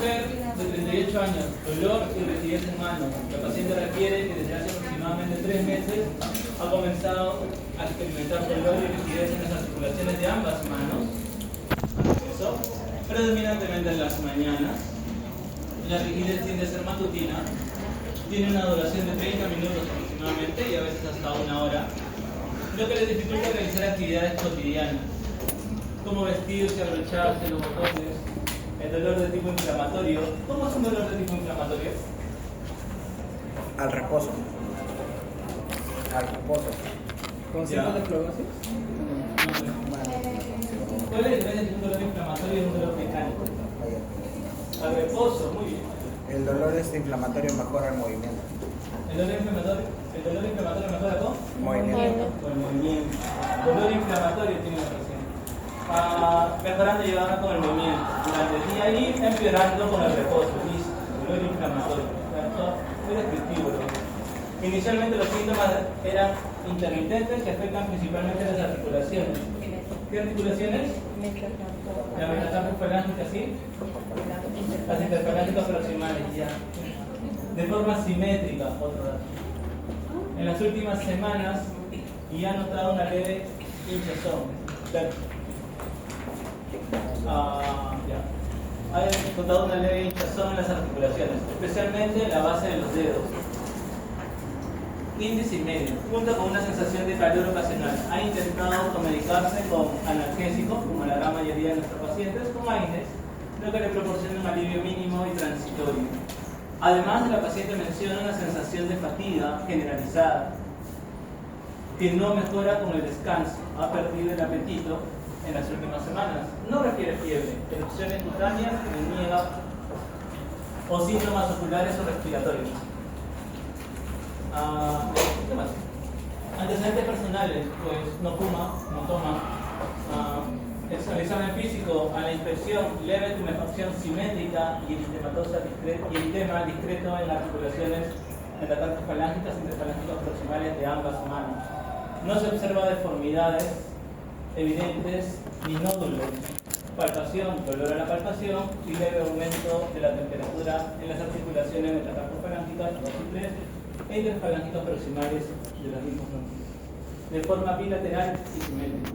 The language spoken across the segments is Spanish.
mujer de 38 años, dolor y rigidez en manos. La paciente refiere que desde hace aproximadamente 3 meses ha comenzado a experimentar dolor y rigidez en las articulaciones de ambas manos. Eso, predominantemente en las mañanas. La rigidez tiende a ser matutina. Tiene una duración de 30 minutos aproximadamente y a veces hasta 1 hora, lo que les dificulta realizar actividades cotidianas, como vestirse, abrocharse, los botones. El dolor de tipo inflamatorio. ¿Cómo es un dolor de tipo inflamatorio? Al reposo. ¿Concepto de fibrosis? ¿Cuál es la diferencia entre un dolor inflamatorio y un dolor mecánico? Al reposo, muy bien. El dolor inflamatorio mejora el movimiento. ¿El dolor inflamatorio mejora con? Movimiento. Con el movimiento. El dolor inflamatorio tiene una razón. Mejorando y llevando con el movimiento durante el día y empeorando con el reposo. Listo. Dolor inflamatorio. Esto es muy descriptivo, ¿no? Inicialmente los síntomas eran intermitentes que afectan principalmente las articulaciones. ¿Qué articulaciones? La metatarsofalángicas, ¿sí? Las interfalángicas proximales, ya. De forma simétrica, otro dato. En las últimas semanas y ha notado una leve hinchazón. Ha notado una leve hinchazón en las articulaciones, especialmente en la base de los dedos. Índice y medio, junto con una sensación de calor ocasional. Ha intentado automedicarse con analgésicos, como la gran mayoría de nuestros pacientes, con AINES, lo que le proporciona un alivio mínimo y transitorio. Además, la paciente menciona una sensación de fatiga generalizada, que no mejora con el descanso. Ha perdido el apetito en las últimas semanas. No refiere fiebre, erupciones cutáneas, anemia o síntomas oculares o respiratorios. ¿Qué más? Antecedentes personales, pues no fuma, no toma. El examen físico a la inspección, leve tumefacción simétrica y eritema discreto en las articulaciones metatarsofalángicas e interfalángicas proximales de ambas manos. No se observa deformidades evidentes ni nódulos. Palpación, dolor a la palpación y leve aumento de la temperatura en las articulaciones metatarsofalángicas 2 y 3 e interfalángicas proximales de las mismas manos. De forma bilateral y simétrica.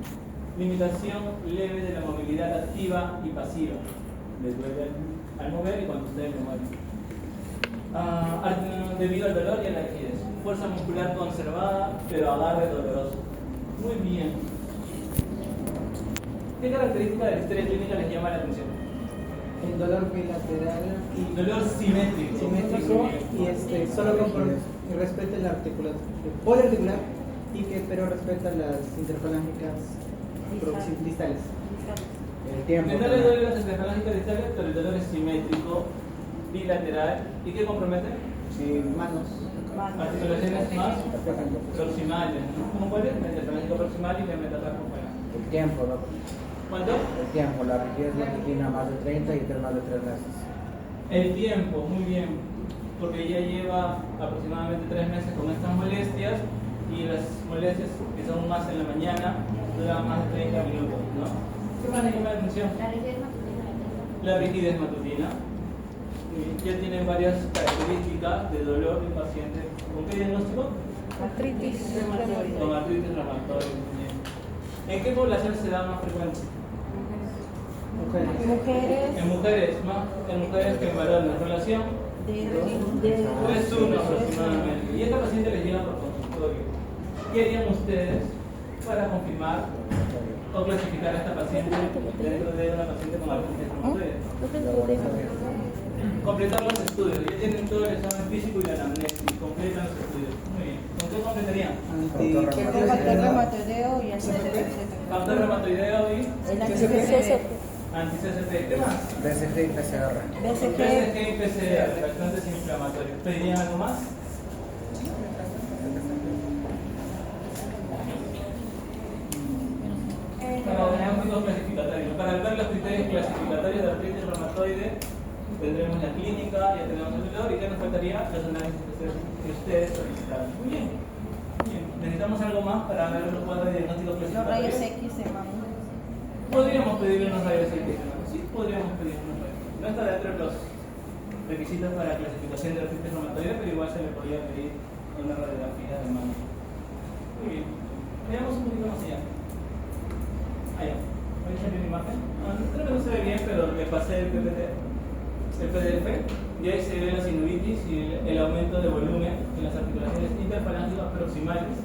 Limitación leve de la movilidad activa y pasiva. Les duele al mover y cuando ustedes lo mueven. Debido al dolor y a la rigidez. Fuerza muscular conservada, pero agarre doloroso. Muy bien. ¿Qué característica de la historia clínica les llama la atención? El dolor bilateral y Dolor simétrico. y solo que respeta la articulación poliarticular pero respeta las interfalángicas distales. El tiempo. No le duele las interfalángicas distales, pero el dolor es simétrico, bilateral. ¿Y qué compromete? Sí, manos. Articulaciones más proximales, ¿no? ¿Cómo cuál es? La interfalángica proximal y la metatarsofalángicas. El tiempo, ¿no? ¿Cuánto? El tiempo, la rigidez matutina más de 30 y más de 3 meses. El tiempo, muy bien, porque ya lleva aproximadamente 3 meses con estas molestias y las molestias que son más en la mañana duran más de 30 minutos, ¿no? ¿Qué más le llama la atención? La rigidez matutina. Ya tienen varias características de dolor del paciente. ¿Con qué diagnóstico? Artritis reumatoide. Con artritis reumatoide. ¿En qué población se da más frecuente? Mujeres En mujeres que en varones. ¿Relación? Pues 1 aproximadamente. Y esta paciente les llega por consultorio. ¿Qué harían ustedes para confirmar o clasificar a esta paciente dentro de una paciente con artritis reumatoide? Completar los estudios. Ya tienen todo el examen físico y la anamnesis. Completan los estudios. Muy bien. ¿Con qué completarían? el factor reumatoideo y el Factor reumatoideo y el anti-CCP. anti-CCP. ¿Qué más? BCG y PCR. BCG. BCG y PCR, reactantes inflamatorios. ¿Pedirían algo más? Diagnósticos clasificatorios. Para ver los criterios clasificatorios de artritis reumatoide, tendremos la clínica, ya tenemos el dolor y ya nos faltaría los análisis que ustedes solicitaron. Muy bien. ¿Necesitamos algo más para ver los cuadros de diagnósticos Los clasificatorios? rayos X de mama. Podríamos pedir unos rayos X. Sí, podríamos pedir unos rayos. No está dentro de los requisitos para clasificación de artritis reumatoide, pero igual se le podía pedir una radiografía de mano. Muy bien. Veamos un poquito más allá. Allá. ¿Pueden salir la imagen? Creo que no se ve bien, pero le pasé el PDF. Y ahí se ve la sinovitis y el aumento de volumen en las articulaciones interfalángicas proximales.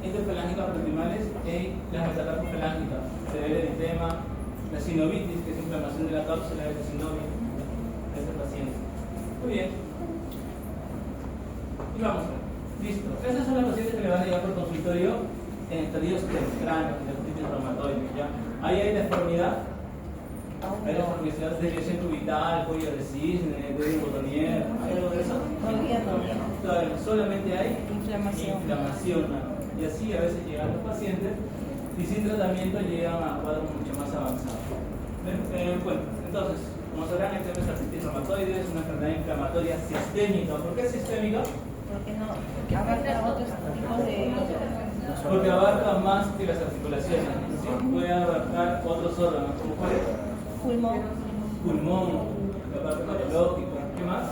Interfalángicas proximales y las metacarpofalángicas. Se ve el eritema, la sinovitis, que es inflamación de la cápsula de la sinovia de ese paciente. Muy bien. Y vamos a ver. Listo. Esas son las pacientes que le van a llegar por consultorio en estadios tempranos de artritis reumatoide. ¿Ya? Ahí hay deformidad. Hay deformidad de lesión cubital, cuello de cisne, cuello botonier. ¿Hay algo de eso? Todavía no. Todavía solamente hay Inflamación. inflamación. Y así a veces llegan los pacientes y sin tratamiento llegan a cuadros mucho más avanzados. Bueno, entonces, como sabrán, el tema es artritis reumatoide, es una enfermedad inflamatoria sistémica. ¿Por qué sistémica? Porque no abarca otros tipos de... Porque abarca más que las articulaciones, ¿sí? Puede abarcar otros órganos, como cuál es? Pulmón, Pulmón, la parte patológica, ¿qué más?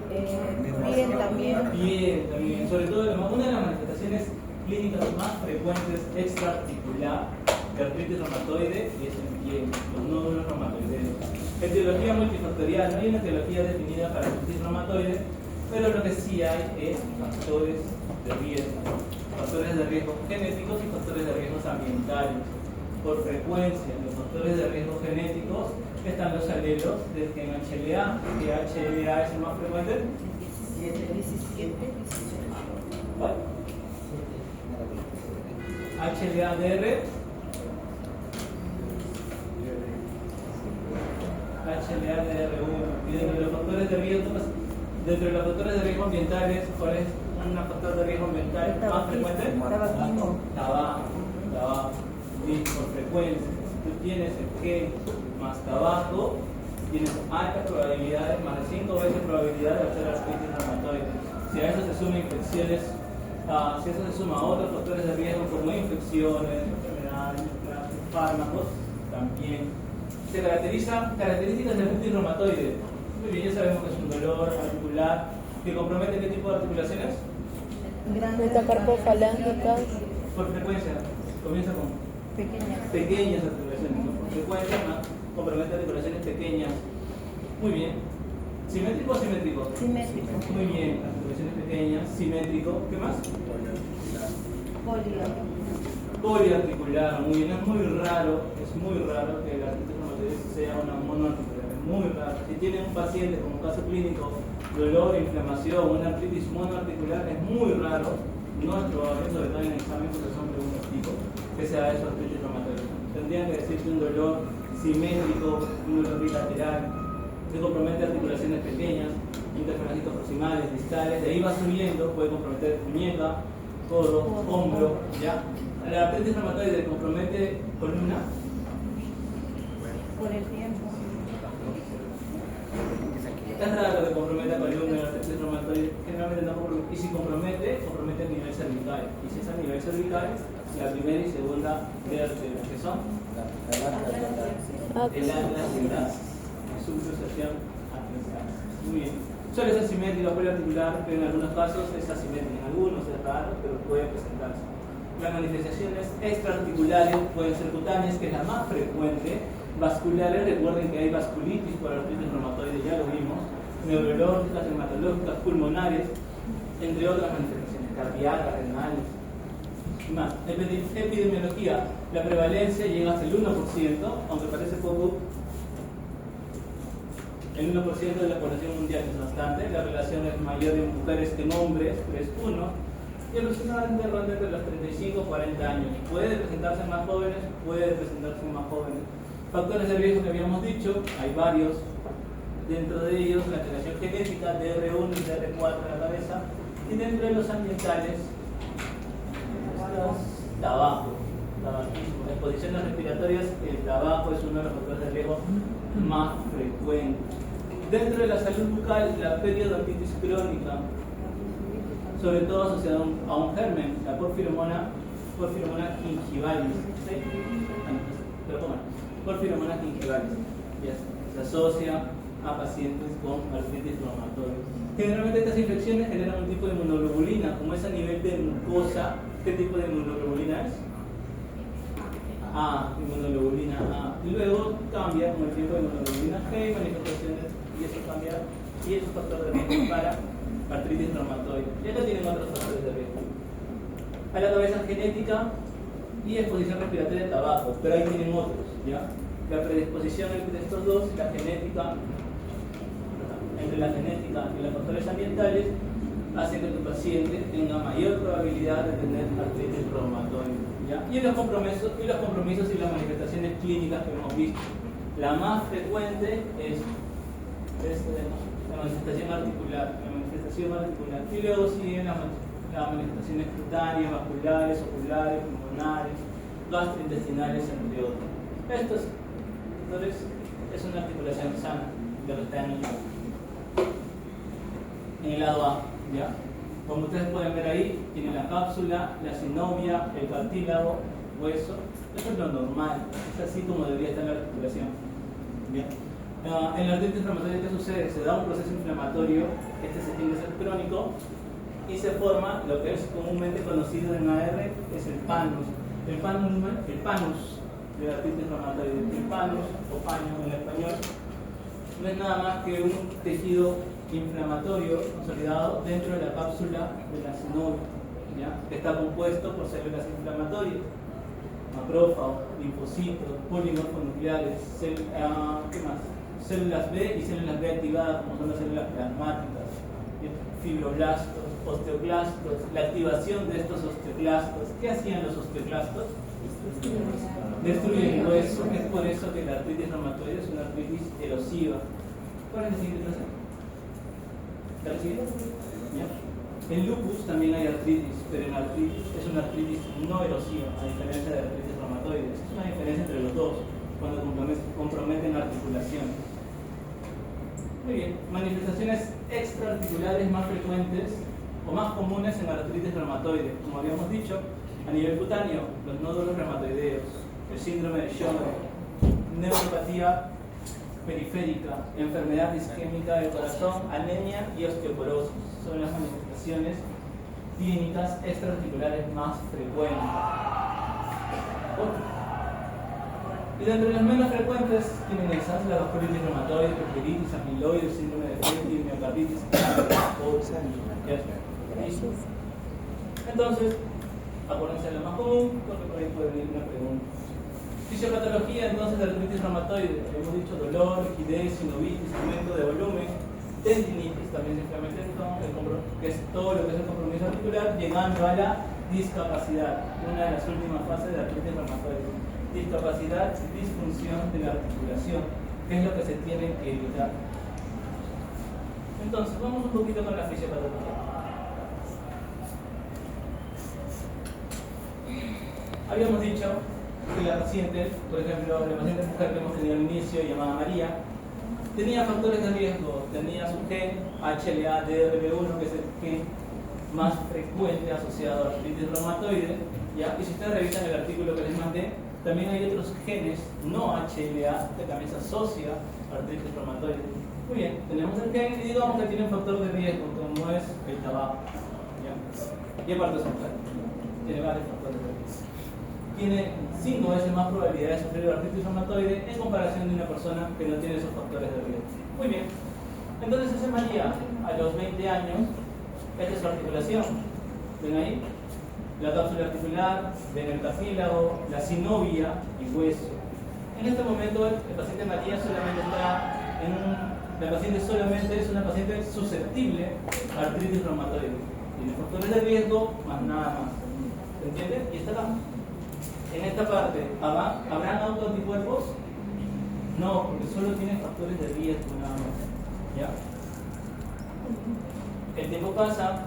piel también. Piel también, sobre todo una de las manifestaciones clínicas más frecuentes extraarticular de artritis reumatoide y es en piel, los nódulos reumatoideos. Etiología multifactorial, no hay una etiología definida para artritis reumatoide, pero lo que sí hay es factores de riesgo genéticos y factores de riesgos ambientales. Por frecuencia, los factores de riesgo genéticos están los alelos del gen HLA, que HLA es el más frecuente. 17. ¿Cuál? HLA-DR, HLA-DR1. Y dentro de los factores de riesgo ambientales, ¿cuál es un factor de riesgo ambiental más frecuente? Tabaquismo. Tabaco. Y por frecuencia, si tú tienes el gen más tabaco, tienes altas probabilidades, más de 5 veces probabilidad de hacer artritis reumatoide. Si a eso se suman infecciones, si a eso se suma otros factores de riesgo como infecciones, enfermedades, fármacos, también. Se características de artritis reumatoide. Muy bien, ya sabemos que es un dolor articular que compromete qué tipo de articulaciones. Metacarpofalángicas. Por frecuencia, comienza con pequeñas articulaciones, ¿no? Por frecuencia, compromete articulaciones pequeñas. Muy bien. ¿Simétrico o asimétrico? Simétrico. Muy bien, articulaciones pequeñas, simétrico. ¿Qué más? Poliarticular, muy bien. Es muy raro que la artritis reumatoide sea una monoarticular. Es muy raro. Si tienen un paciente como caso clínico, dolor, inflamación, una artritis monoarticular, es muy raro. No es probable, sobre todo en el examen, porque son preguntas tipo, que sea eso artritis reumatoide. Tendrían que decir que un dolor simétrico, un dolor bilateral, que compromete articulaciones pequeñas, interfalángicas proximales, distales, de ahí va subiendo, puede comprometer muñeca, codo, hombro, ¿ya? La artritis reumatoide compromete columna. Por el tiempo. Es raro que comprometa columna la artritis reumatoide, generalmente no compromete. Y si compromete a nivel cervical. Y si es a nivel cervical, la primera y segunda vértebra, que son el atlas y las subluxación atlas. Muy bien. Suele ser simétrica, poliarticular, pero en algunos casos es asimétrica. En algunos es raro, pero puede presentarse. Las manifestaciones extraarticulares pueden ser cutáneas, que es la más frecuente. Vasculares, recuerden que hay vasculitis por artritis reumatoide, ya lo vimos. Neurológicas, hematológicas, pulmonares, entre otras manifestaciones, cardíacas, renales. Y más. Epidemiología, la prevalencia llega hasta el 1%, aunque parece poco. El 1% de la población mundial es bastante. La relación es mayor en mujeres que en hombres, 3:1. Y aproximadamente ronda entre los 35 y 40 años. Puede presentarse en más jóvenes, Factores de riesgo que habíamos dicho, hay varios. Dentro de ellos, la alteración genética, DR1 y DR4 en la cabeza. Y dentro de los ambientales, tabaquismo. Exposiciones respiratorias, el tabaco es uno de los factores de riesgo más frecuentes. Dentro de la salud bucal, la periodontitis crónica, sobre todo asociada a un germen, la Porphyromonas gingivalis. ¿Sí? Pero ¿cómo? Porphyromonas gingivalis. Ya se asocia a pacientes con artritis reumatoide. Generalmente estas infecciones generan un tipo de inmunoglobulina, como es a nivel de mucosa. ¿Qué tipo de inmunoglobulina es? A, inmunoglobulina A. Y luego cambia con el tiempo de inmunoglobulina G, manifestaciones, y eso cambia, y eso es factor de riesgo para artritis reumatoide. Y acá tienen otros factores de riesgo. A la cabeza genética y exposición respiratoria de tabaco, pero ahí tienen otros, ¿ya? La predisposición entre estos dos, la genética, entre la genética y los factores ambientales, hace que tu paciente tenga mayor probabilidad de tener artritis reumatoide, ¿ya? Y los compromisos y las manifestaciones clínicas que hemos visto. La más frecuente es la manifestación articular, y luego siguen las manifestaciones cutáneas, vasculares, oculares, pulmonares, gastrointestinales, entre otros. Entonces, es una articulación sana de lo que está en el lado A, ¿ya? Como ustedes pueden ver ahí, tiene la cápsula, la sinovia, el cartílago, hueso. Eso es lo normal, es así como debería estar la articulación. ¿Bien? En la artritis reumatoide, ¿qué sucede? Se da un proceso inflamatorio, se tiende a ser crónico, y se forma lo que es comúnmente conocido en AR, es el panus. El panus de la artritis reumatoide, el panus o paño en español, no es nada más que un tejido inflamatorio consolidado dentro de la cápsula de la sinovia, ¿ya? Que está compuesto por células inflamatorias, macrófagos, linfocitos, polimorfonucleares, ¿qué más? Células B y células B activadas, como son las células plasmáticas, fibroblastos, osteoclastos, la activación de estos osteoclastos. ¿Qué hacían los osteoclastos? Destruyen el hueso. Es por eso que la artritis reumatoide es una artritis erosiva. ¿Cuál es la siguiente clase? ¿La siguiente? En lupus también hay artritis, pero en artritis es una artritis no erosiva, a diferencia de la artritis reumatoide. Es una diferencia entre los dos, cuando comprometen articulaciones. Muy bien, manifestaciones extraarticulares más frecuentes o más comunes en la artritis reumatoide. Como habíamos dicho, a nivel cutáneo, los nódulos reumatoideos, el síndrome de Sjögren, neuropatía periférica, enfermedad isquémica del corazón, anemia y osteoporosis. Son las manifestaciones clínicas extraarticulares más frecuentes. Y dentro de las menos frecuentes tienen esas, la vasculitis reumatoide, arteritis, amiloide, síndrome de Fetty, miocarditis, Entonces, acuérdense de lo más común, porque por ahí puede venir una pregunta. Fisiopatología entonces de artritis reumatoide, hemos dicho dolor, rigidez, sinovitis, aumento de volumen, tendinitis, también se inflama el tendón, que es todo lo que es el compromiso articular, llegando a la discapacidad, una de las últimas fases de la artritis reumatoide. Discapacidad y disfunción de la articulación, que es lo que se tiene que evitar. Entonces, vamos un poquito con la fisiopatología. Habíamos dicho que la paciente, por ejemplo, la paciente mujer que hemos tenido al inicio, llamada María, tenía factores de riesgo, tenía su gen HLA-DRB1, que es el gen más frecuente asociado a artritis reumatoide, ¿ya? Y si ustedes revisan el artículo que les mandé, también hay otros genes no HLA que también se asocia a artritis reumatoide. Muy bien, tenemos el gen y digamos que tiene un factor de riesgo, como es el tabaco, ¿ya? Y aparte es mujer, tiene varios factores de riesgo. Tiene 5 veces más probabilidad de sufrir artritis reumatoide en comparación de una persona que no tiene esos factores de riesgo. Muy bien, entonces esa María a los 20 años, esta es su articulación, ¿ven ahí? La cápsula articular, ven el cartílago, la sinovia y hueso. En este momento el paciente María solamente está la paciente solamente es una paciente susceptible a artritis reumatoide. Tiene factores de riesgo, más nada más. ¿Se entiende? Y está acá. En esta parte, ¿habrán autoanticuerpos? No, porque solo tiene factores de riesgo nada más. ¿Ya? El tiempo pasa,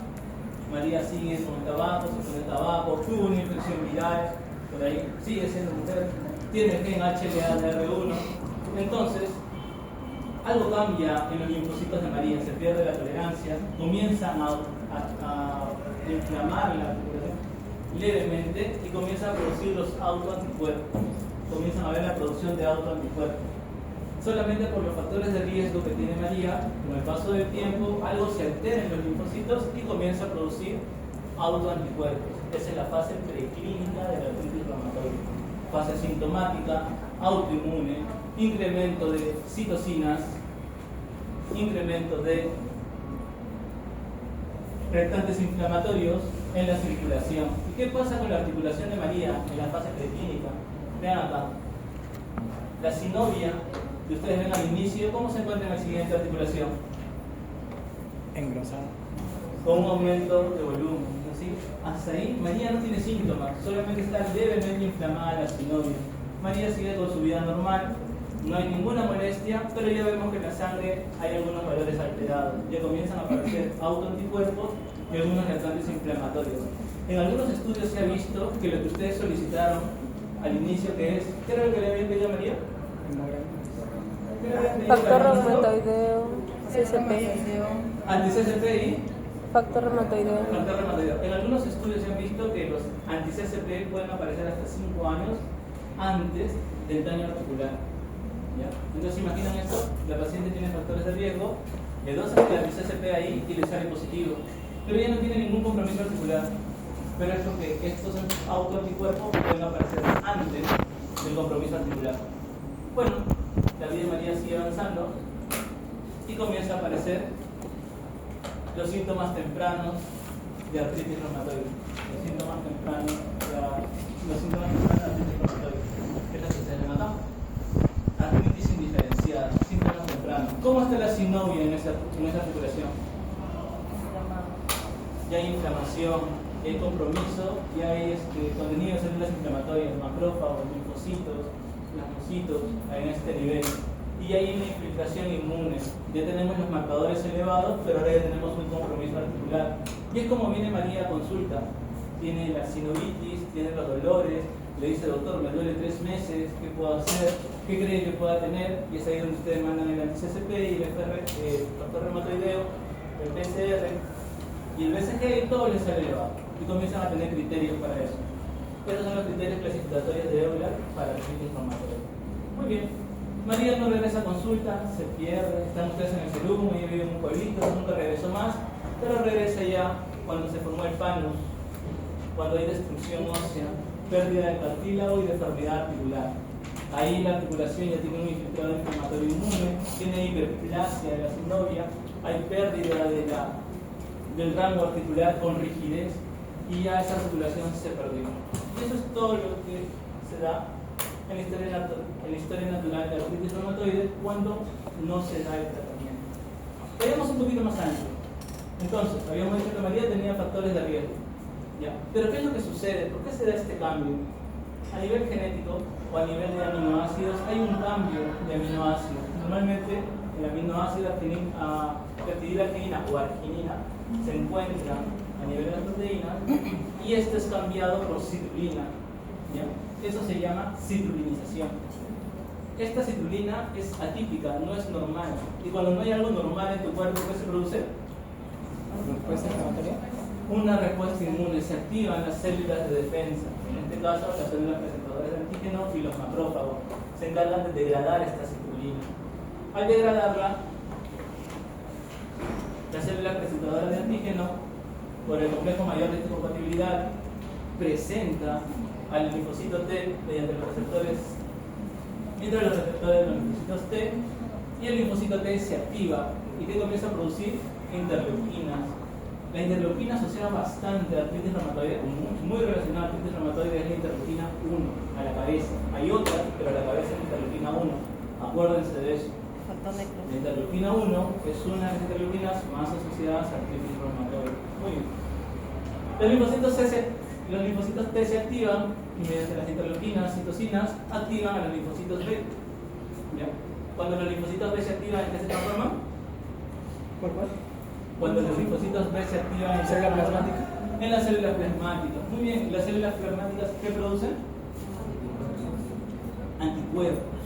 María sigue con el tabaco, se pone tabaco, tuvo una infección viral, por ahí sigue siendo mujer, tiene el gen HLA-DR1. Entonces, algo cambia en los linfocitos de María, se pierde la tolerancia, comienzan a inflamar la articulación levemente y comienzan a producir los autoanticuerpos. Comienzan a ver la producción de autoanticuerpos. solamente por los factores de riesgo que tiene María, con el paso del tiempo, algo se altera en los linfocitos y comienza a producir autoanticuerpos. Esa es la fase preclínica de la artritis reumatoide. Fase sintomática, autoinmune, incremento de citocinas, incremento de reactantes inflamatorios en la circulación. ¿Y qué pasa con la articulación de María en la fase preclínica? Vean acá. La sinovia que ustedes ven al inicio, ¿cómo se encuentra en la siguiente articulación? Engrosado. Con un aumento de volumen. ¿Sí? Hasta ahí María no tiene síntomas, solamente está levemente inflamada la sinovia. María sigue con su vida normal, no hay ninguna molestia, pero ya vemos que en la sangre hay algunos valores alterados. Ya comienzan a aparecer autoanticuerpos y algunos reactantes inflamatorios. En algunos estudios se ha visto que lo que ustedes solicitaron al inicio, que es, ¿qué era lo que le habían pedido a María? ¿Qué le habían pedido Factor al inicio? reumatoideo, CCP. Anti-CCP y Factor reumatoideo. factor reumatoideo. En algunos estudios se han visto que los anti-CCP pueden aparecer hasta 5 años antes del daño articular. ¿Ya? Entonces, imaginan esto: la paciente tiene factores de riesgo, le dosan el anti-CCP ahí y le sale positivo, pero ella no tiene ningún compromiso articular. Pero es porque estos autoanticuerpos pueden aparecer antes del compromiso articular. Bueno, la vida de María sigue avanzando y comienza a aparecer los síntomas tempranos de artritis reumatoide. Los síntomas tempranos de artritis reumatoide. ¿Qué es lo que se llama acá? Artritis indiferenciada, síntomas tempranos. ¿Cómo está la sinovia en esa articulación? Ya hay inflamación, ya hay compromiso, ya hay contenido de células inflamatorias, macrófagos, linfocitos, plasmocitos en este nivel. Y ya hay una infiltración inmune. Ya tenemos los marcadores elevados, pero ahora ya tenemos un compromiso articular. Y es como viene María a consulta. Tiene la sinovitis, tiene los dolores, le dice: doctor, me duele 3 meses, ¿qué puedo hacer? ¿Qué cree que pueda tener? Y es ahí donde ustedes mandan el anti-CCP y el factor reumatoideo, el PCR y el BCG, y todo les sale elevado. Y comienzan a tener criterios para eso. Esos son los criterios clasificatorios de Euler para artritis reumatoide. Muy bien. María no regresa a consulta, se pierde, están ustedes en el Cerum, ella vive en un pueblito, nunca regresó más, pero regresa ya cuando se formó el panus, cuando hay destrucción ósea, pérdida de cartílago y deformidad articular. Ahí la articulación ya tiene un infiltrado inflamatorio inmune, tiene hiperplasia de la sinovia, hay pérdida del rango articular con rigidez y ya esa articulación se perdió. Y eso es todo lo que se da en la historia natural de la artritis reumatoide cuando no se da el tratamiento. Vayamos un poquito más ancho. Entonces, habíamos dicho que María tenía factores de riesgo. ¿Ya? Pero ¿qué es lo que sucede? ¿Por qué se da este cambio? A nivel genético o a nivel de aminoácidos hay un cambio de aminoácidos. Normalmente el aminoácido peptidilarginina o arginina se encuentra a nivel de las proteínas y este es cambiado por citrulina. ¿Ya? Eso se llama citrulinización. Esta citrulina es atípica, no es normal. Y cuando no hay algo normal en tu cuerpo, ¿qué se produce? ¿Respuesta inflamatoria? Una respuesta inmune, se activan las células de defensa. En este caso, las células presentadoras de antígeno y los macrófagos se encargan de degradar esta citrulina. Al degradarla, las células presentadoras de antígeno, por el complejo mayor de histocompatibilidad, presenta al linfocito T mediante los receptores, entre los receptores de los linfocitos T, y el linfocito T se activa. ¿Y qué comienza a producir? Interleuquinas. La interleuquina asocia bastante a artritis reumatoide, muy relacionada a artritis reumatoide, es la interleuquina 1 a la cabeza. Hay otras, pero a la cabeza es la interleuquina 1. Acuérdense de eso. La interleuquina 1 es una de las interleuquinas más asociadas a artritis reumatoide. Muy bien. Los linfocitos T se activan y mediante las interleuquinas, citocinas, activan a los linfocitos B. ¿Ya? Cuando los linfocitos B se activan, ¿en qué se transforman? ¿Por cuál? Cuando los linfocitos B se activan en ¿Célula plasmática? En las células plasmáticas. Muy bien, las células plasmáticas, ¿qué producen? Anticuerpos.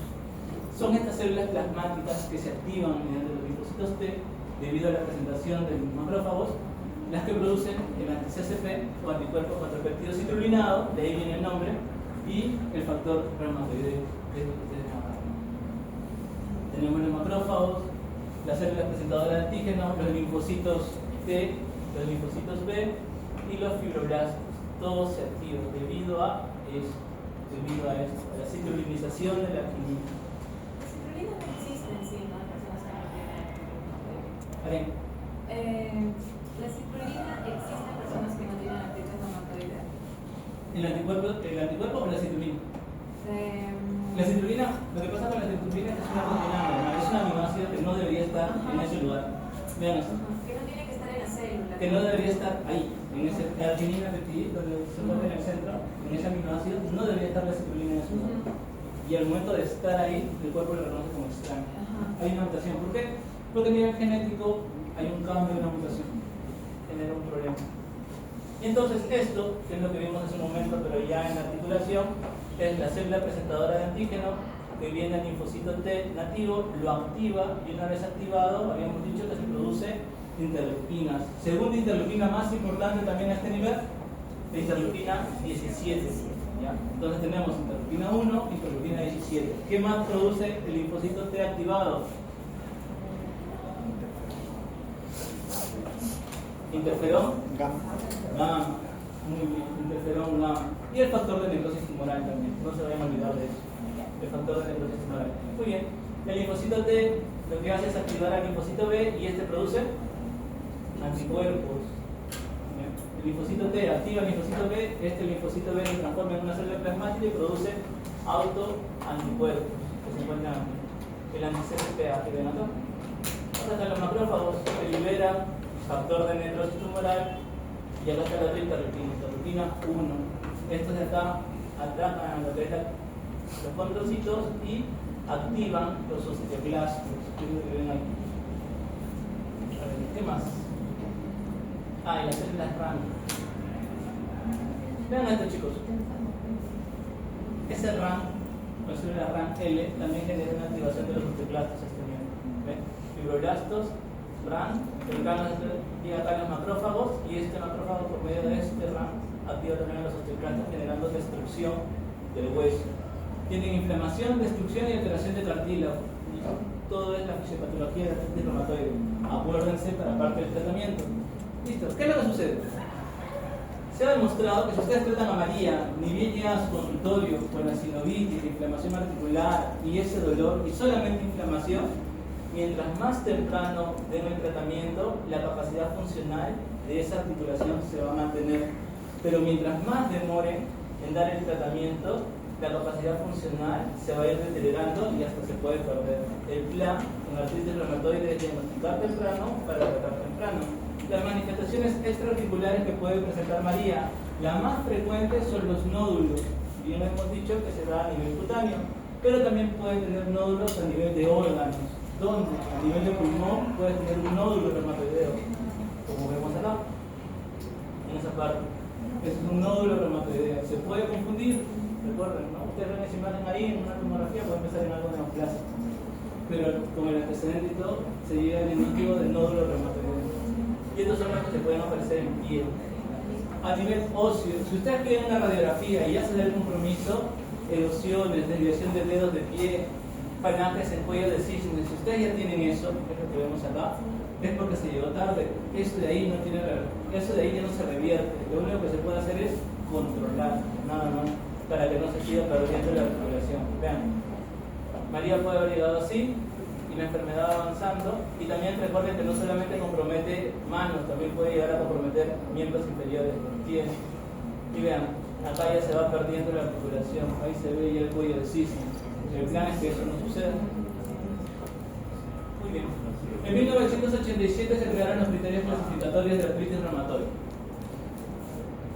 Son estas células plasmáticas que se activan mediante los linfocitos T debido a la presentación de macrófagos, las que producen el anti-CCP o anticuerpo contra el péptido citrulinado, de ahí viene el nombre, y el factor reumatoideo. Tenemos los macrófagos, las células presentadoras de antígenos, los linfocitos T, los linfocitos B y los fibroblastos. Todos se activan debido a esto, a la ciclolinización de la quinina. La citrulina no existe en sí, ¿no? En personas que no tienen. Karen, La citrulina existe en personas que no tienen artritis reumatoide. ¿el anticuerpo o la citrulina? La citrulina, lo que pasa con la citrulina es una proteína normal, es un aminoácido que no debería estar en ese lugar. Vean esto. Que no tiene que estar en la célula. Que no debería estar ahí, en ese arginina peptidito, donde se encuentra en el centro, en ese aminoácido, no debería estar la citrulina en ese lugar. Y al momento de estar ahí, el cuerpo lo reconoce como extraño. Hay una mutación. ¿Por qué? Porque a nivel genético hay un cambio, una mutación. Genera un problema. Y entonces esto, que es lo que vimos hace un momento, pero ya en la articulación, es la célula presentadora de antígeno que viene al linfocito T nativo, lo activa y una vez activado, habíamos dicho que se produce interleuquinas. Segunda interleuquina más importante también a este nivel, la interleuquina 17. ¿Ya? Entonces tenemos interleuquina 1, interleuquina 17. ¿Qué más produce el linfocito T activado? Interferón gamma. Muy bien, interferón gamma. Y el factor de necrosis tumoral también, no se vayan a olvidar de eso. El factor de necrosis tumoral. Muy bien, el linfocito T lo que hace es activar al linfocito B y este produce anticuerpos. Bien. El linfocito T activa el linfocito B, este linfocito B se transforma en una célula plasmática y produce autoanticuerpos que se encuentran aquí. El anti-CCPA que ven acá. Acá están los macrófagos que liberan factor de necrosis tumoral y acá está la otra interleuquina 1. Estos de acá atacan a lo que es los condrocitos y activan los osteoclastos, que es lo que ven aquí. A ver, ¿qué más? Y las células RAM. Vean esto, chicos. Ese RAM, la célula RAM L, también genera una activación de los osteoclastos a este nivel. ¿Ven? Fibroblastos, RAM, y acá los macrófagos, y este macrófago por medio de este RAM activa también a los osteoclastos generando destrucción del hueso. Tienen inflamación, destrucción y alteración de cartílago. Y todo es la fisiopatología de la artritis reumatoide. Acuérdense para parte del tratamiento. ¿Listo? ¿Qué es lo que sucede? Se ha demostrado que si ustedes tratan a María, ni bien llega a su consultorio con la sinovitis, inflamación articular y ese dolor, y solamente inflamación, mientras más temprano den el tratamiento, la capacidad funcional de esa articulación se va a mantener. Pero mientras más demoren en dar el tratamiento, la capacidad funcional se va a ir deteriorando y hasta se puede perder. El plan en la artritis reumatoide es diagnosticar temprano para tratar temprano. Las manifestaciones extraarticulares que puede presentar María, la más frecuente son los nódulos. Bien hemos dicho que se da a nivel cutáneo, pero también puede tener nódulos a nivel de órganos, donde a nivel de pulmón puede tener un nódulo reumatoideo, como vemos acá, en esa parte. Es un nódulo reumatoideo. Se puede confundir, recuerden, ¿no? Ustedes ven esa imagen ahí en una tomografía, puede empezar en algo neoplásico. Pero con el antecedente y todo, se llega al indicativo del nódulo reumatoideo. Y estos son los que se pueden aparecer en piel. A nivel óseo, si ustedes piden una radiografía y ya se da el compromiso, erosiones, desviación de dedos de pie, falanges en cuello de cisne, si ustedes ya tienen eso, que es lo que vemos acá, es porque se llegó tarde. Eso de ahí no tiene, eso de ahí ya no se revierte. Lo único que se puede hacer es controlar, nada más, para que no se siga perdiendo la articulación. Vean, María puede haber llegado así y la enfermedad avanzando, y también recuerden que no solamente compromete manos, también puede llegar a comprometer miembros inferiores, pies. Y vean, acá ya se va perdiendo la articulación, ahí se ve ya el cuello de cisne. El plan es que eso no suceda. Muy bien. En 1987 se crearon los criterios clasificatorios de artritis reumatoide.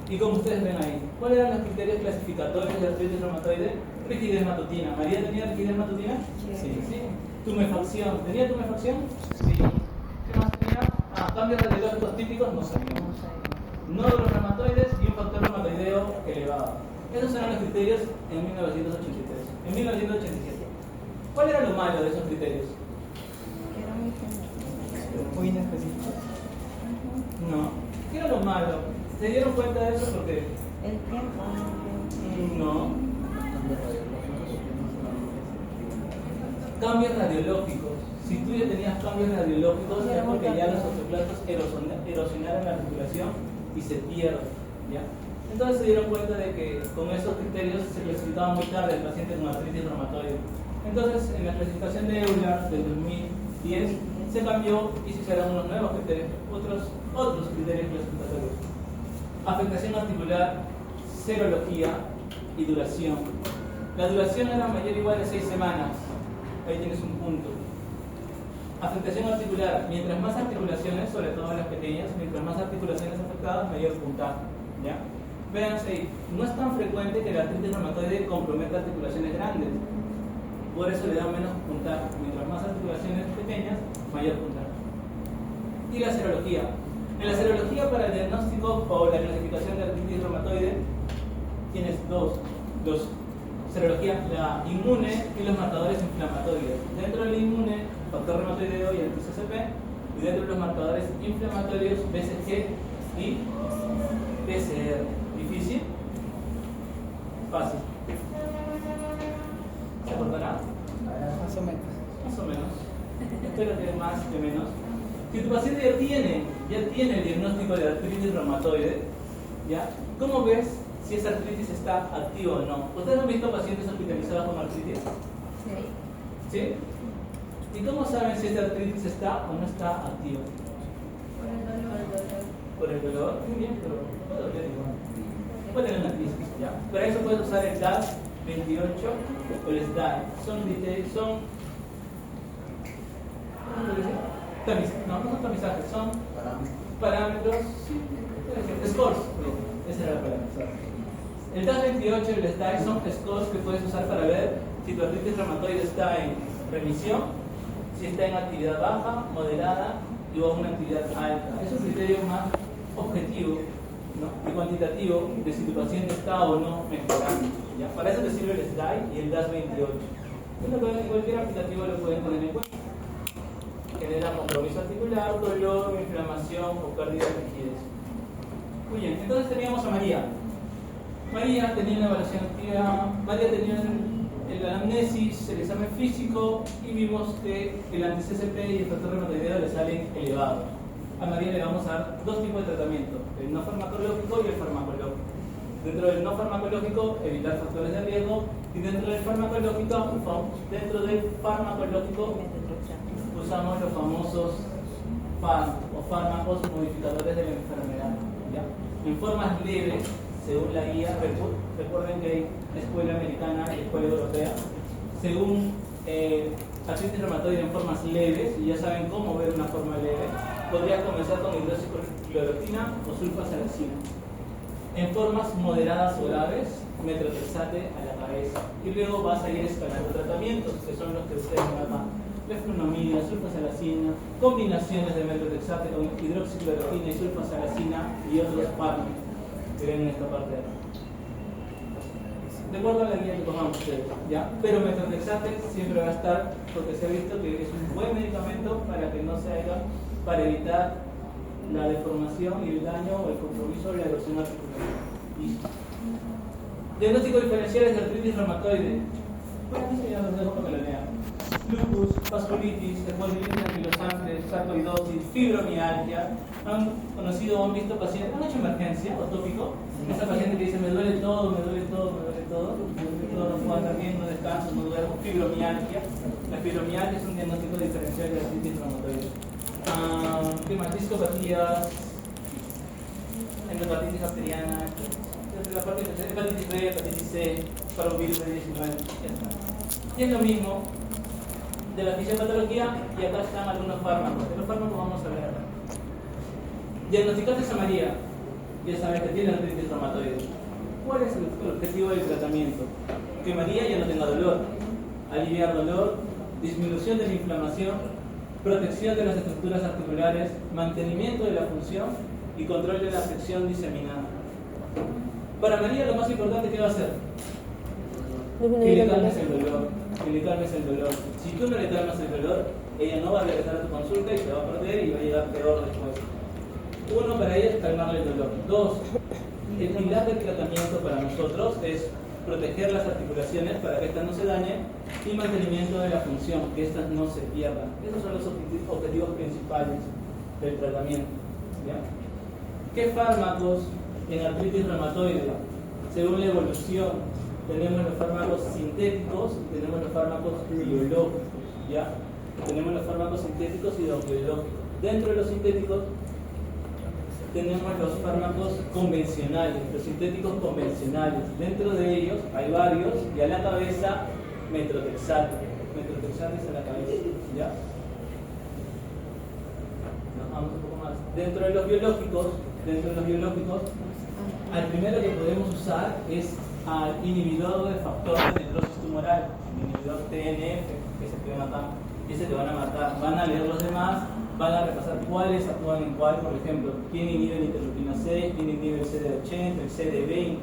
Y como ustedes ven ahí, ¿cuáles eran los criterios clasificatorios de artritis reumatoide? Rigidez matutina. ¿María tenía rigidez matutina? Sí. Tumefacción. ¿Tenía tumefacción? Sí. ¿Qué más tenía? Cambios radiológicos típicos, no sabíamos. Nódulos reumatoides y un factor reumatoideo elevado. Esos eran los criterios en 1983. En 1987. ¿Cuál era lo malo de esos criterios? Que era muy general. Muy inespecífico. No. ¿Qué era lo malo? ¿Se dieron cuenta de eso? Porque El tiempo. no. Cambios radiológicos. Si tú ya tenías cambios radiológicos, es porque ya los osteoclastos erosionaron la articulación y se pierden, ¿ya? Entonces se dieron cuenta de que con esos criterios se clasificaba muy tarde el paciente con artritis reumatoide. Entonces, en la clasificación de Euler del 2010 se cambió y se hicieron unos nuevos criterios, otros criterios clasificatorios. Afectación articular, serología y duración. La duración era mayor o igual a 6 semanas. Ahí tienes un punto. Afectación articular. Mientras más articulaciones, sobre todo las pequeñas, mientras más articulaciones afectadas, mayor puntaje, ¿ya? Véanse, no es tan frecuente que la artritis reumatoide comprometa articulaciones grandes. Por eso le da menos puntaje. Mientras más articulaciones pequeñas, mayor puntaje. Y la serología. En la serología para el diagnóstico o la clasificación de artritis reumatoide tienes dos serología, la inmune y los marcadores inflamatorios. Dentro del inmune, factor reumatoideo y el TCCP, y dentro de los marcadores inflamatorios, BCG y PCR. ¿Difícil? Fácil. ¿Se acordará? Más o menos. Más o menos. Espero que más que menos. Si tu paciente ya tiene el diagnóstico de artritis reumatoide, ¿ya? ¿Cómo ves si esa artritis está activa o no? ¿Ustedes han visto pacientes hospitalizados con artritis? Sí. ¿Sí? ¿Y cómo saben si esta artritis está o no está activa? Por el dolor. Muy bien, pero puede doler igual. Puede tener una crisis, ¿ya? Para eso puedes usar el DAS 28 o el SDAI. No son tamizajes, son parámetros, scores. Esa era la palabra. El DAS 28 y el SDAI son scores que puedes usar para ver si tu artritis reumatoide está en remisión, si está en actividad baja, moderada y o una actividad alta. Es un criterio más objetivo, ¿no? Y cuantitativo de si tu paciente está o no mejorando, ¿ya? Para eso te sirve el SDAI y el DAS 28. Cualquier aplicativo lo pueden tener en cuenta. Genera compromiso articular, dolor, inflamación o pérdida de rigidez. Muy bien, entonces teníamos a María. María tenía una evaluación activa, María tenía el anamnesis, el examen físico y vimos que el anti-CCP y el factor reumatoideo le salen elevados. A María le vamos a dar dos tipos de tratamiento, el no farmacológico y el farmacológico. Dentro del no farmacológico, evitar factores de riesgo, y dentro del farmacológico usamos los famosos fármacos modificadores de la enfermedad, ¿ya? En formas leves, según la guía, recuerden que hay escuela americana y escuela europea, según artritis reumatoide en formas leves, y ya saben cómo ver una forma leve, podrías comenzar con hidroxicloroquina o sulfasalazina. En formas moderadas o graves, metrotexate a la cabeza, y luego vas a ir escalando tratamientos, que son los que ustedes ven acá: leflunomida, sulfasalazina, combinaciones de metrotexate con hidroxicloroquina y sulfasalazina y otros fármacos que ven en esta parte de acá. De acuerdo a la guía que tomamos ustedes, ¿ya? Pero metrotexate siempre va a estar, porque se ha visto que es un buen medicamento para que no se haga, para evitar la deformación y el daño o el compromiso de la erosión articular. Listo. Diagnóstico diferenciales de artritis reumatoide. Bueno, eso ya los dejo para que lo lean. Lupus, vasculitis, hemodilitis anquilosante, sarcoidosis, fibromialgia. Han conocido o han visto pacientes, han hecho emergencia o tópico. Esa paciente que dice: me duele todo, no puedo andar bien, no descanso, no duermo. Fibromialgia. La fibromialgia es un diagnóstico diferencial de artritis reumatoide. ¿Qué más? Discopatías, endocarditis bacteriana, la parte de hepatitis B, hepatitis C, parvovirus B19, y es lo mismo de la fisiopatología, y acá están algunos fármacos. De los fármacos vamos a ver acá. Diagnosticaste a María, ya sabes que tiene artritis reumatoide. ¿Cuál es el objetivo del tratamiento? Que María ya no tenga dolor, aliviar dolor, disminución de la inflamación, protección de las estructuras articulares, mantenimiento de la función y control de la afección diseminada. Para María lo más importante, ¿qué va a hacer? Que le calmes el dolor. Si tú no le calmas el dolor, ella no va a regresar a tu consulta y se va a perder y va a llegar peor después. Uno, para ella es calmarle el dolor. Dos, el pilar del tratamiento para nosotros es proteger las articulaciones para que éstas no se dañen y mantenimiento de la función, que éstas no se pierdan. Esos son los objetivos principales del tratamiento. ¿Ya? ¿Qué fármacos en artritis reumatoide? Según la evolución, tenemos los fármacos sintéticos y tenemos los fármacos biológicos. ¿Ya? Tenemos los fármacos sintéticos y los biológicos. Dentro de los sintéticos tenemos los fármacos convencionales, los sintéticos convencionales. Dentro de ellos hay varios y a la cabeza metrotexate. Metrotexate es a la cabeza. ¿Ya? Nos vamos un poco más. Dentro de los biológicos, al primero que podemos usar es al inhibidor de factor de necrosis tumoral, el inhibidor TNF, que es el que mata, ese te van a matar. Van a leer los demás, van a repasar cuáles actúan en cuál, por ejemplo, quién inhibe el interleuquina 6, quién inhibe el CD80, el CD20,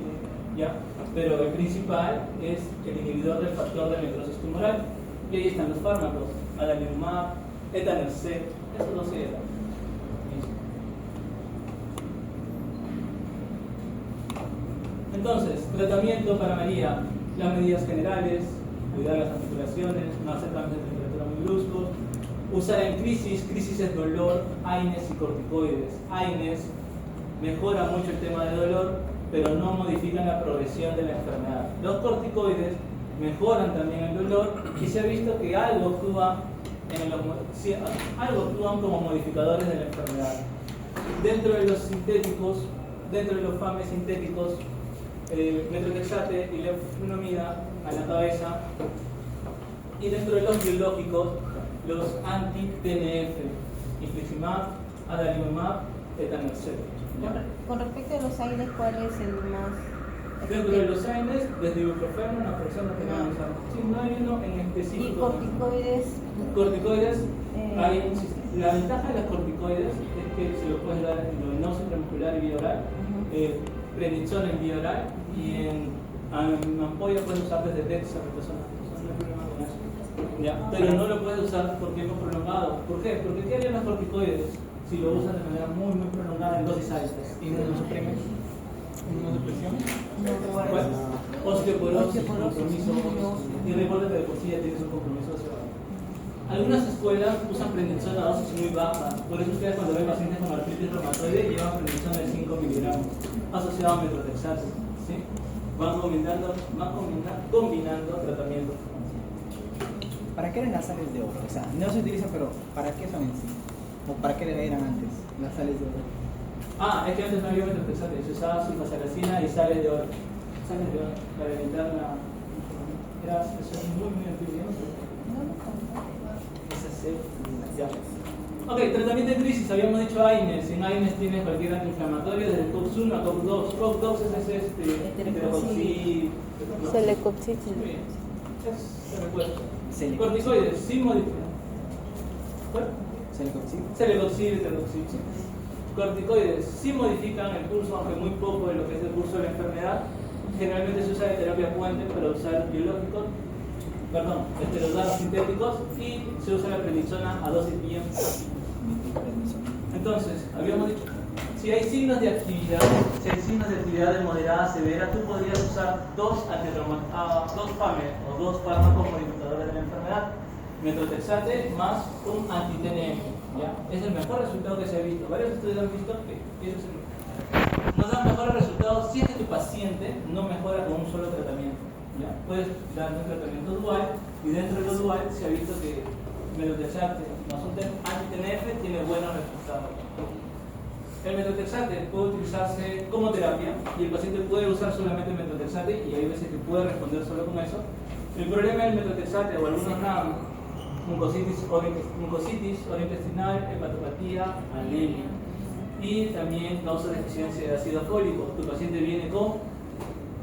¿ya? Pero el principal es el inhibidor del factor de necrosis tumoral. Y ahí están los fármacos, adalimumab, etanercept, esos dos se dan. Entonces, tratamiento para María, las medidas generales, cuidar las articulaciones, no hacer cambios de temperatura muy bruscos, usar en crisis es dolor, AINES y corticoides. AINES mejora mucho el tema de dolor, pero no modifican la progresión de la enfermedad. Los corticoides mejoran también el dolor y se ha visto que algo actúan como modificadores de la enfermedad. Dentro de los sintéticos, dentro de los FAMES sintéticos, metrotexate y leflunomida a la cabeza, y dentro de los biológicos los anti-TNF, infliximab, adalimumab, etanercept. Con respecto a los AINES, ¿cuál es el más Dentro de los AINES, desde ibuprofeno, una persona que no usa. Sí, no hay uno en específico. y corticoides? Corticoides, la ventaja de las corticoides es que se lo puedes dar en endovenoso, intramuscular y vía oral. Prednisona en vía oral y en ampolla puedes usar desde dexametasona. No hay problema con eso. ¿Ya? Pero no lo puedes usar por tiempo prolongado. ¿Por qué? Porque ¿qué harían los corticoides si lo usan de manera muy prolongada en dosis altas? ¿Inmunosupresión? ¿Cuál? Osteoporosis, compromiso. Y recuerda que de por sí ya tienes un compromiso hacia abajo. Algunas escuelas usan prednisona a dosis muy bajas. Por eso ustedes cuando ven pacientes con artritis reumatoide llevan prednisona de 5 miligramos asociado a metrotexate. ¿Sí? Van combinando tratamientos. ¿Para qué eran las sales de oro? O sea, no se utilizan, pero ¿para qué son en sí? ¿O para qué eran antes las sales de oro? Es que antes no había metrotexate, se usaba sulfasalacina y sales de oro. Sales de oro para evitar la... Eso es muy antiguo. Ya. Ok, tratamiento de crisis, habíamos dicho AINES. En AINES tienes cualquier antiinflamatorio, desde COX-1 a COX-2. COX-2 es heterocoxib. Celecoxib. Muy bien. Se recuerda. Celecoxib. Corticoides, sin modificar. ¿Cuál? Celecoxib, heterocoxib. Sí. Corticoides, sí modifican el curso, aunque muy poco de lo que es el curso de la enfermedad. Generalmente se usa de terapia puente para usar biológicos. Esteroides sintéticos y se usa la prednisona a dosis bien. Entonces, habíamos dicho, si hay signos de actividad de moderada a severa, tú podrías usar dos FAMES o dos fármacos modificadores de la enfermedad, metrotexate más un anti-TNF. ¿Ya? Es el mejor resultado que se ha visto. Varios estudios han visto que eso es el mejor. Nos dan mejores resultados si es que tu paciente no mejora con un solo tratamiento. ¿Ya? Puedes dar un tratamiento dual y dentro de lo dual se ha visto que metrotexate más un anti-TNF tiene buenos resultados. El metrotexate puede utilizarse como terapia y el paciente puede usar solamente metrotexate y hay veces que puede responder solo con eso. El problema del metrotexate o algunos RAM, mucositis orointestinal, hepatopatía, anemia y también causa deficiencia de ácido fólico. Tu paciente viene con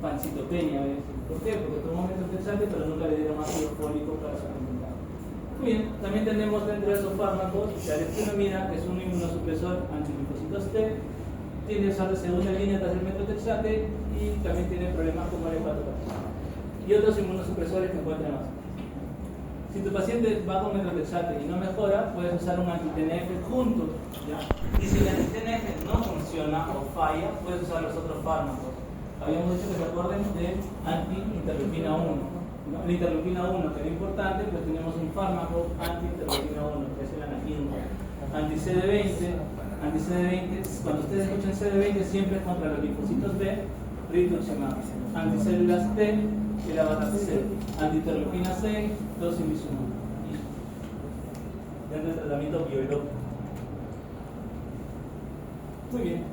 pancitopenia a veces. ¿Por qué? Porque tomó metrotexate pero nunca le dieron ácido fólico para suplementar. Muy bien, también tenemos dentro de esos fármacos la leflunomida, que es un inmunosupresor antilinfocitos T, tiene usar de segunda línea tras el metrotexate y también tiene problemas como la hepatopatía. Y otros inmunosupresores que encuentran más. Si tu paciente va con metrotexate y no mejora, puedes usar un anti-TNF juntos. ¿Ya? Y si el anti-TNF no funciona o falla, puedes usar los otros fármacos. habíamos dicho que se acuerden de anti-interleuquina 1. ¿No? La interleuquina 1 que era importante, pues tenemos un fármaco anti-interleuquina 1, que es el anakinra. Anti-CD20, cuando ustedes escuchan CD20 siempre es contra los linfocitos B, rituximab. Anticélulas T, el abataxel. Anti-interleuquina 6, tocilizumab. Dentro del tratamiento biológico. Muy bien.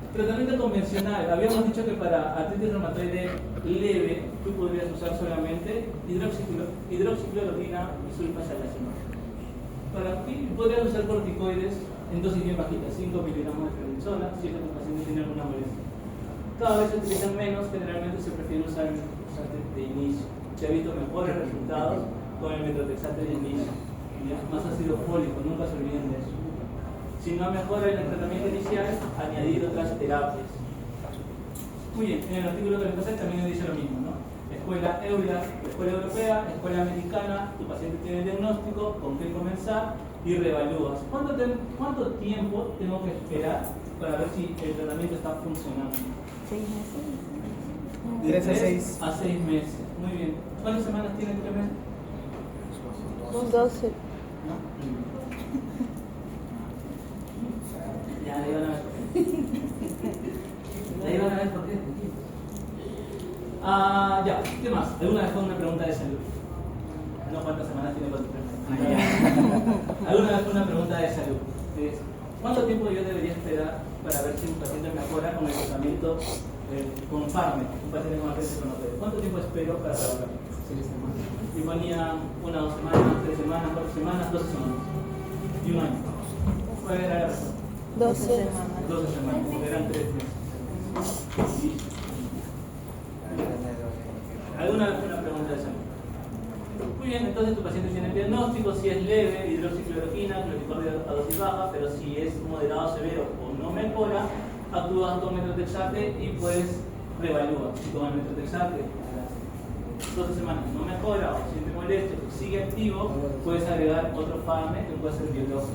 Tratamiento convencional. Habíamos dicho que para artritis reumatoide leve tú podrías usar solamente hidroxicloroquina y sulfasalazina. Para ti podrías usar corticoides en dosis bien bajitas, 5 miligramos de prednisona, si es que tu paciente tiene alguna molestia. Cada vez se utilizan menos, generalmente se prefiere usar el metotrexate de inicio. Se ha visto mejores resultados con el metotrexate de inicio. ¿Ya? Más ácido fólico, nunca se olviden de eso. Si no mejora en el tratamiento inicial, añadir otras terapias. Muy bien, en el artículo que les pasé también dice lo mismo, ¿no? Escuela EULA, escuela europea, escuela americana, tu paciente tiene el diagnóstico, con qué comenzar y reevalúas. ¿Cuánto tiempo tengo que esperar para ver si el tratamiento está funcionando? 6 meses. De 3 a 3 6. a 6 meses. Muy bien. ¿Cuántas semanas tiene el tratamiento? 12. Ya, le iban a ver por qué. Le iban a ver por qué. Ya, ¿qué más? ¿Alguna vez fue una pregunta de salud? No, ¿cuántas semanas tiene con tu enfermedad? ¿Alguna vez fue una pregunta de salud? Es, ¿cuánto tiempo yo debería esperar para ver si un paciente mejora con el tratamiento con Farme, un paciente con artritis reumatoide? ¿Cuánto tiempo espero para trabajar? Y ponía 1 2 semanas, 3 semanas, 4 semanas, 12 semanas. Y un año. ¿Cuál era la respuesta? 12. 12 semanas, porque eran 3 meses. ¿Alguna vez fue una pregunta de salud? Muy bien, entonces tu paciente tiene el diagnóstico, si es leve, hidroxicloroquina, cloricordio a dosis baja, pero si es moderado, severo o no mejora, actúas con metotrexate y pues reevalúas. Si con el metotrexate a las 12 semanas no mejora o siente molestia o sigue activo, puedes agregar otro fármaco que puede ser biológico.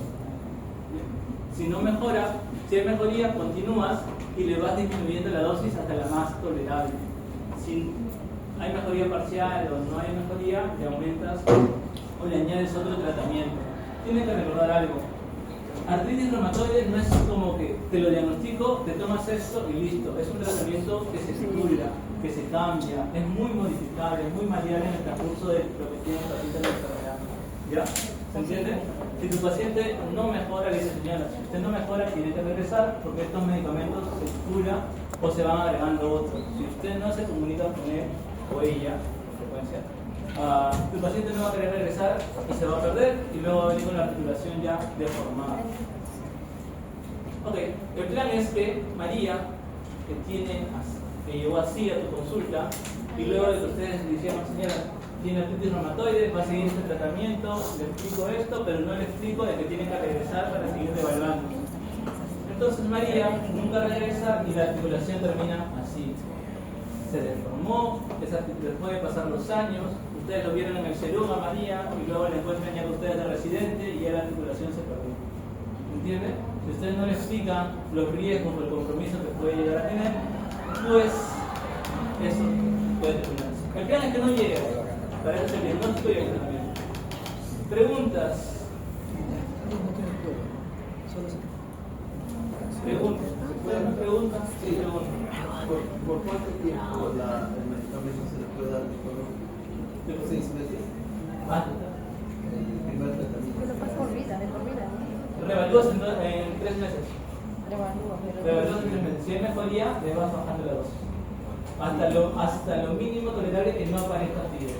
Si no mejora, si hay mejoría, continúas y le vas disminuyendo la dosis hasta la más tolerable. Si hay mejoría parcial o no hay mejoría, le aumentas o le añades otro tratamiento. Tienes que recordar algo. Artritis reumatoide no es como que te lo diagnostico, te tomas esto y listo. Es un tratamiento que se cura, que se cambia, es muy modificable, es muy maleable en el transcurso de lo que tiene el paciente de la enfermedad. ¿Ya? ¿Se entiende? Si tu paciente no mejora, le dice, señora, si usted no mejora, tiene que regresar porque estos medicamentos se curan o se van agregando otros. Si usted no se comunica con él o ella, con frecuencia, tu paciente no va a querer regresar y se va a perder y luego va a venir con la articulación ya deformada. Ok, el plan es que María, que llegó así a tu consulta y luego de que ustedes le dijeron, señora, tiene artritis reumatoide, va a seguir este tratamiento, le explico esto, pero no le explico de que tiene que regresar para seguir evaluando. Entonces María nunca regresa y la articulación termina así. Se deformó, después de pasar los años, ustedes lo vieron en el Cerún a María y luego le encuentran ya con ustedes de residente y ya la articulación se perdió. ¿Entienden? Si ustedes no le explican los riesgos o el compromiso que puede llegar a tener, pues eso puede terminar. El plan es que no llegue. Para eso es el diagnóstico y el tratamiento. Preguntas. Preguntas. ¿Se puede hacer preguntas? Sí, preguntas. ¿Por cuánto tiempo el medicamento se le puede dar? ¿Por 6 meses? Ah, El primer tratamiento. Pero pasa por vida, de por vida. revalúas en 3 meses. Revalúas en 3 meses. Si hay mejoría, le vas bajando la dosis. Hasta lo mínimo tolerable que no aparezca actividad.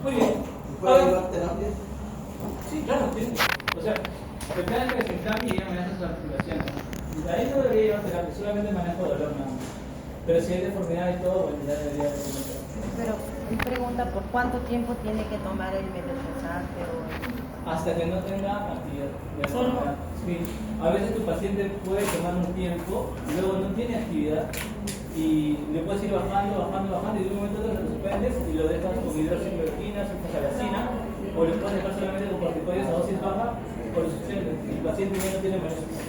Muy bien. ¿Puede llevar terapias? Sí, claro, sí. O sea, el plan es que se cambie y ya maneja sus articulaciones. De ahí no debería llevar terapia, solamente manejo dolor nada más. Pero si hay deformidad y todo, bueno, ya debería haber una terapia. Pero mi pregunta, ¿por cuánto tiempo tiene que tomar el metotrexate o Hasta que no tenga actividad. Solo. Sí. A veces tu paciente puede tomar un tiempo, luego no tiene actividad y le puedes ir bajando y de un momento a otro lo suspendes y lo dejas con hidroxicloroquina, sulfasalazina o lo puedes dejar solamente con corticoides a dosis baja o lo suspendes. El paciente ya no tiene molestias.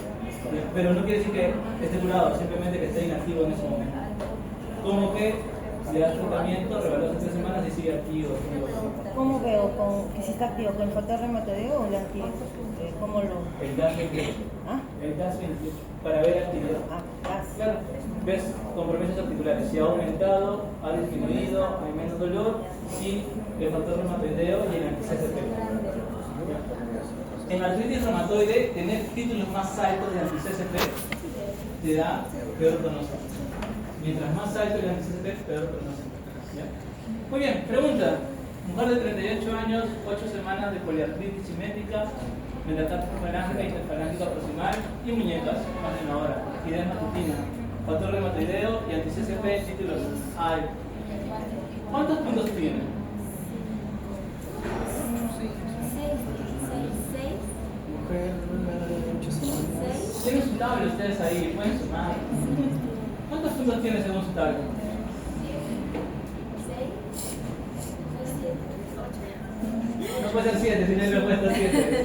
Pero no quiere decir que esté curado, simplemente que esté inactivo en ese momento. como que le das tratamiento, revalúas en 3 semanas y sigue activo. ¿Cómo veo que si está activo con el factor reumatoideo o el anti? ¿Cómo lo...? El gas 28. ¿Ah? El gas 28. Para ver actividad. Gas. Claro, ves compromisos articulares, si ha aumentado, ha disminuido, hay menos dolor y el factor reumatoideo y el anti-CCP. En artritis reumatoide, tener títulos más altos de anti-CCP te da peor pronóstico. Mientras más alto el anti-CCP, peor pronóstico. ¿Ya? Muy bien, pregunta. Mujer de 38 años, 8 semanas de poliartritis simétrica, metatarsis falángica y interfalángica proximal y muñecas, más de una hora. Rigidez matutina, factor reumatoideo y anti-CCP, títulos A. ¿Cuántos puntos tiene? Mujer, 8 semanas. Tienen su tabla ustedes ahí, pueden sumar. ¿Cuántos puntos tiene según su tabla? No puede ser 7, si no hay respuesta 7.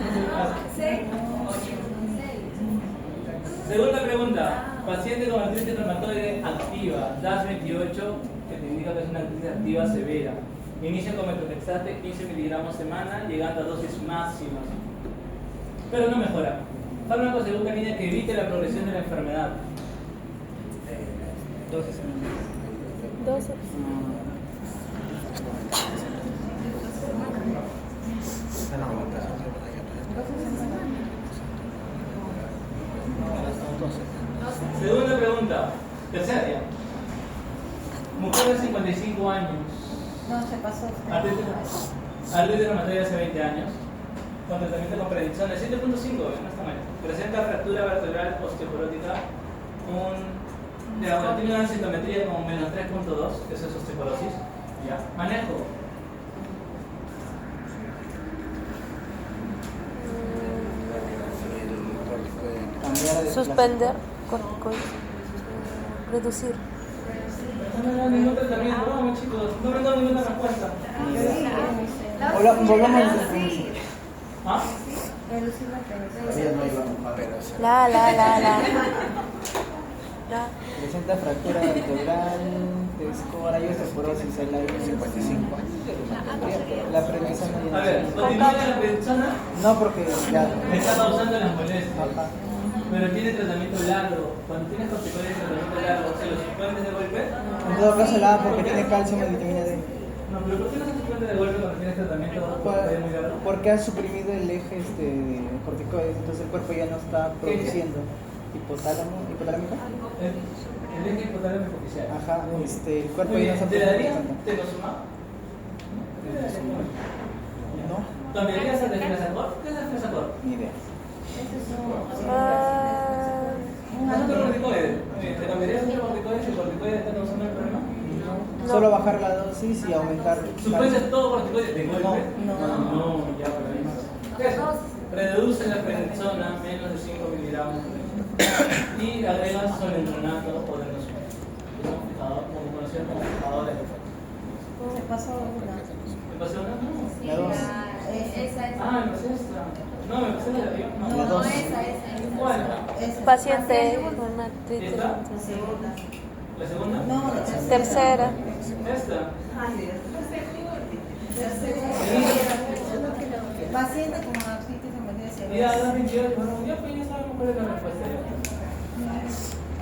Segunda pregunta. Paciente con artritis reumatoide activa, DAS 28, que te indica que es una artritis activa severa. Inicia con methotrexate 15 miligramos semana, llegando a dosis máximas. Pero no mejora. Fármaco según canina que evite la progresión de la enfermedad. 12 semanas. 12. Segunda pregunta. Tercera. Mujer de 55 años. No, se pasó. Artritis reumatoide hace 20 años. Con tratamiento con prednisona 7.5, no está mal. Presenta fractura vertebral osteoporótica. Tiene una sintometría como menos 3.2, que eso es osteoporosis. Ya. Manejo. Cambiar de Suspender. Corticoides. Reducir. No me dan ningún tratamiento, vamos chicos, no me dan ninguna respuesta. Volvamos ¿Ah? Reducir la La. Presenta fractura vertebral, descora y osteoporosis en la 55 años. La prednisona ya A ver, continúa con la prednisona. No, porque ya. Me está causando las molestias. Ajá. Pero tiene tratamiento largo. Cuando tienes corticoides de tratamiento largo, ¿se los suspendes de golpe? En todo caso la da porque tiene calcio y vitamina D. No, pero ¿por qué no se suspende de golpe cuando tienes tratamiento corticoide muy largo? Porque ha suprimido el eje de corticoides, entonces el cuerpo ya no está produciendo hipotalámico. El eje hipotalámico oficial. Ajá, el cuerpo Muy ya no bien, está ¿te daría produciendo. telosumab? No, ¿Cambiarías al defensacor? ¿Qué es defensacor? ni idea. ¿Cuánto corticoide? ¿Te cambiarías otro corticoide si el corticoide está causando el problema? Solo bajar la dosis y aumentar. ¿Suspendes todo corticoide de golpe? No. Ya, por ahí más. Eso. Reduce la prednisona menos de 5 miligramos y agregas solentonato o denosumab, que son fijadores, como conocidos como fijadores de efecto. Se pasó una. ¿Me pasé una? No. La dos. Ah, me pasé esta. No, me pasé la de arriba. No, La dos. ¿Cuál? Paciente con artritis. ¿Esta? ¿La segunda? No, la Tercera. ¿Esta? paciente con artritis reumatoide Mira, severa. la 28, bueno, ya pues ya sabemos cuál es la respuesta.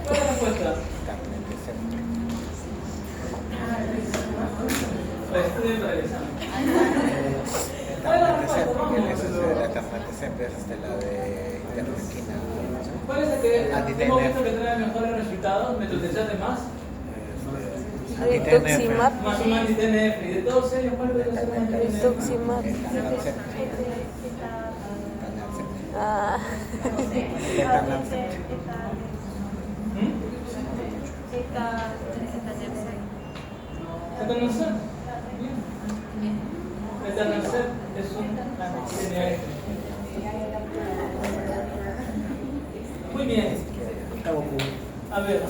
¿Cuál es la respuesta? Estudio para el examen. ¿Cuál es la respuesta? ¿Cuál es el que hemos visto que trae mejores resultados? ¿Methotrexate más? Rituximab. Más un anti-TNF. ¿Y de todos ellos cuál puede ser un anti-TNF? Rituximab. Ah. Etanercept. Etanercept es un anti-TNF. Muy bien. A ver.